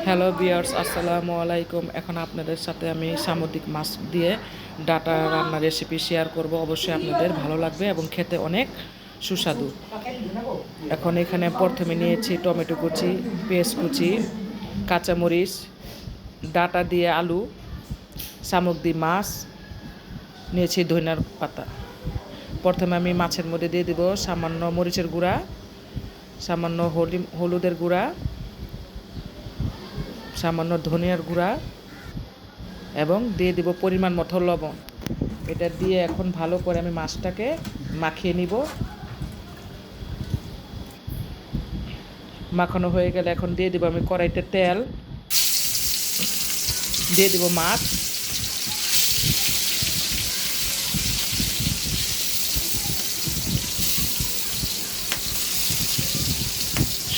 Hello viewers, আসসালামু আলাইকুম। এখন আপনাদের সাথে আমি সামুদ্রিক মাছ দিয়ে ডাটা রান্নার রেসিপি শেয়ার করব। অবশ্যই আপনাদের ভালো লাগবে এবং খেতে অনেক সুস্বাদু। এখন এখানে প্রথমে নিয়েছি টমেটো কুচি, পেঁয়াজ কুচি, কাঁচামরিচ, ডাটা দিয়ে আলু, শামুক দিয়ে মাছ, নিয়েছি ধনিয়ার পাতা। প্রথমে আমি মাছের মধ্যে দিয়ে দিব সামান্য মরিচের গুঁড়া, সামান্য হলুদের গুঁড়া, সামান্য ধনিয়ার গুঁড়া এবং দিয়ে দিব পরিমাণ মতো লবণ। এটা দিয়ে এখন ভালো করে আমি মাছটাকে মাখিয়ে নিব। মাখানো হয়ে গেলে এখন দিয়ে দিব আমি কড়াইতে তেল, দিয়ে দিব মাছ,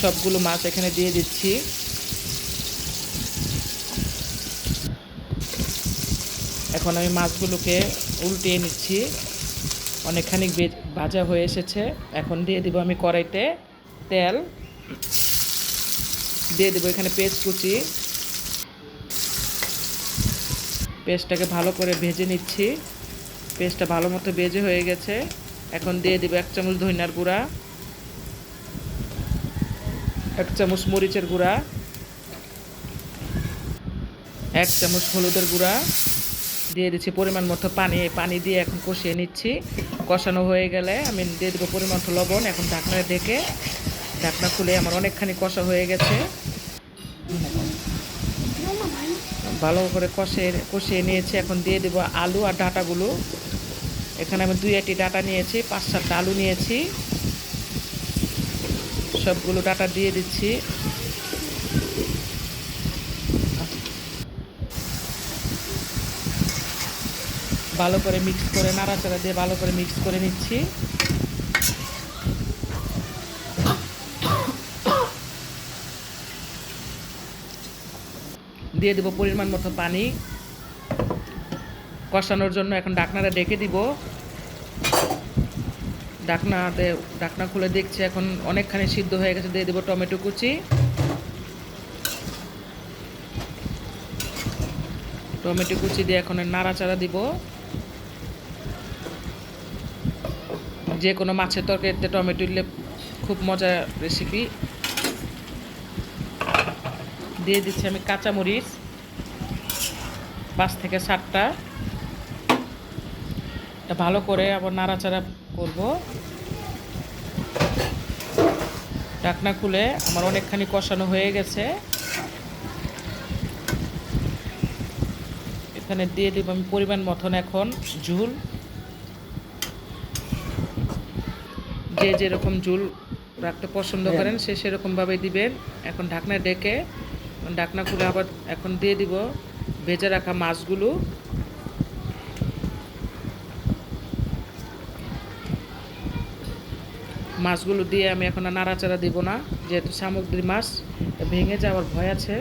সবগুলো মাছ এখানে দিয়ে দিচ্ছি। এখন আমি মাছগুলোকে উল্টিয়ে নিচ্ছি। অনেকখানি ভাজা হয়ে এসেছে। এখন দিয়ে দিব আমি কড়াইতে তেল, দিয়ে দেবো এখানে পেঁয়াজ কুচি। পেঁয়াজটাকে ভালো করে ভেজে নিচ্ছি। পেঁয়াজটা ভালো মতো ভেজে হয়ে গেছে। এখন দিয়ে দিব 1 চামচ ধনিয়ার গুঁড়া, 1 চামচ মরিচের গুঁড়া, 1 চামচ হলুদের গুঁড়া, দিয়ে দিচ্ছি পরিমাণ মতো পানি। পানি দিয়ে এখন কষিয়ে নিচ্ছি। কষানো হয়ে গেলে আমি দিয়ে দেবো পরিমাণ মতো লবণ। এখন ঢাকনা ঢেকে, ঢাকনা খুলে আমার অনেকখানি কষা হয়ে গেছে। ভালো করে কষিয়ে নিয়েছি। এখন দিয়ে দেবো আলু আর ডাঁটাগুলো। এখানে আমি 2-8টি ডাঁটা নিয়েছি, 5-7টা আলু নিয়েছি। সবগুলো ডাঁটা দিয়ে দিচ্ছি। ভালো করে মিক্স করে নাড়াচাড়া দিয়ে ভালো করে মিক্স করে নিচ্ছি। দিয়ে দেবো পরিমাণ মতো পানি কষানোর জন্য। এখন ঢাকনাটা ঢেকে দিব। ঢাকনা খুলে দেখছি এখন অনেকখানি সিদ্ধ হয়ে গেছে। দিয়ে দেবো টমেটো কুচি, টমেটো কুচি দিয়ে এখন নাড়াচাড়া দিব। যে কোনো মাছের তরকারিতে টমেটো দিলে খুব মজার রেসিপি। দিয়ে দিচ্ছি আমি কাঁচামরিচ 5 থেকে 7টা। এটা ভালো করে আবার নাড়াচাড়া করব। ঢাকনা খুলে আমার অনেকখানি কষানো হয়ে গেছে। এখানে দিয়ে দিব আমি পরিমাণ মতন এখন ঝোল। যে যেরকম ঝোল রাখতে পছন্দ করেন সে সেরকমভাবে দিবেন। এখন ঢাকনা ঢেকে, ঢাকনা খুলে আবার এখন দিয়ে দিব ভেজে রাখা মাছগুলো। মাছগুলো দিয়ে আমি এখন আর নাড়াচাড়া দিব না, যেহেতু সামুদ্রিক মাছ ভেঙে যাওয়ার ভয় আছে।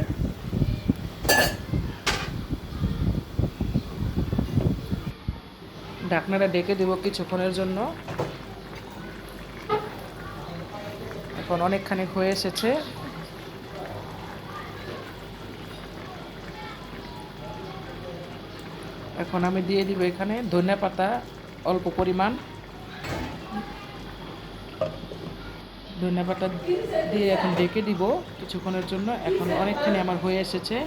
ঢাকনাটা ঢেকে দিব কিছুক্ষণের জন্য। এখন অনেকখানি হয়ে এসেছে। এখন আমি দিয়ে দিব এখানে ধনিয়া পাতা অল্প পরিমাণ। ধনিয়া পাতা দিয়ে এখন ঢেকে দিব কিছুক্ষণের জন্য। এখন অনেকখানি আমার হয়ে এসেছে।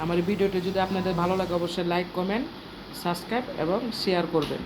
আমার ভিডিওটি যদি আপনাদের ভালো লাগে অবশ্যই লাইক, কমেন্ট, সাবস্ক্রাইব এবং শেয়ার করবেন।